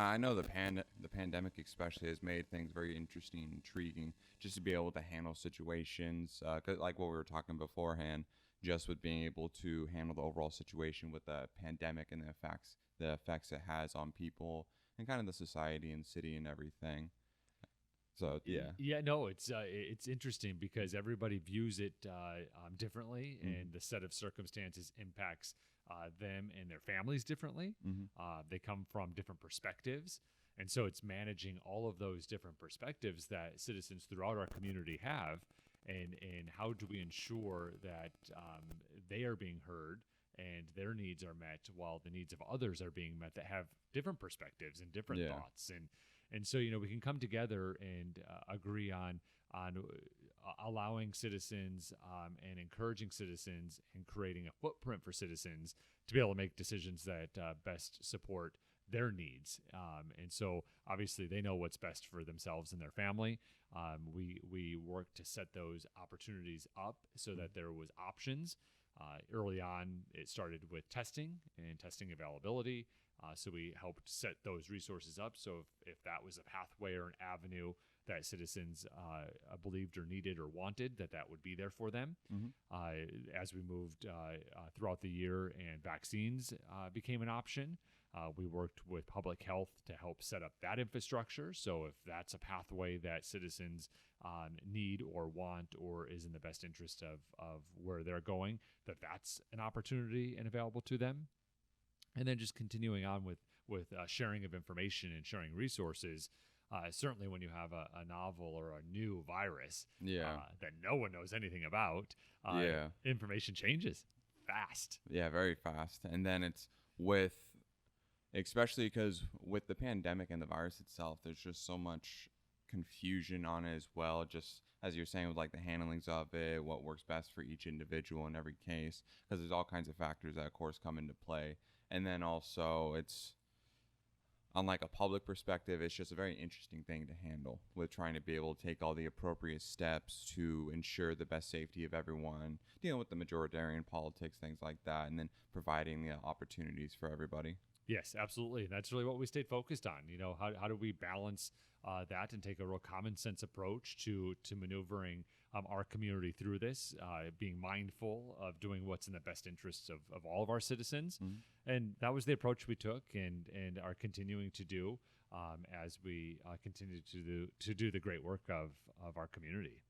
I know the pandemic especially has made things very interesting and intriguing, just to be able to handle situations, 'cause like what we were talking beforehand, just with being able to handle the overall situation with the pandemic and the effects it has on people and kind of the society and city and everything. So yeah. Yeah, no, it's interesting because everybody views it differently, Hmm. and the set of circumstances impacts them and their families differently. Hmm. They come from different perspectives, and so it's managing all of those different perspectives that citizens throughout our community have, and how do we ensure that they are being heard and their needs are met while the needs of others are being met that have different perspectives and different Yeah. thoughts. And so, we can come together and agree on allowing citizens and encouraging citizens and creating a footprint for citizens to be able to make decisions that best support their needs. And so, obviously, they know what's best for themselves and their family. We work to set those opportunities up so that there was options. Early on, it started with testing and testing availability. So we helped set those resources up. So if that was a pathway or an avenue that citizens believed or needed or wanted, that would be there for them. Hmm. As we moved throughout the year and vaccines became an option, we worked with public health to help set up that infrastructure. So if that's a pathway that citizens need or want or is in the best interest of where they're going, that's an opportunity and available to them. And then just continuing on with sharing of information and sharing resources. Certainly, when you have a novel or a new virus Yeah. that no one knows anything about, Yeah. information changes fast. Yeah. Very fast. And then it's with especially because with the pandemic and the virus itself, there's just so much confusion on it as well. Just as you're saying, with like the handlings of it, what works best for each individual in every case, because there's all kinds of factors that, of course, come into play. And then also, it's on like a public perspective, it's just a very interesting thing to handle with trying to be able to take all the appropriate steps to ensure the best safety of everyone, dealing with the majoritarian politics, things like that, and then providing the opportunities for everybody. Yes, absolutely. And that's really what we stayed focused on. How do we balance that and take a real common sense approach to maneuvering our community through this, being mindful of doing what's in the best interests of all of our citizens. Mhm. And that was the approach we took and are continuing to do as we continue to do the great work of our community.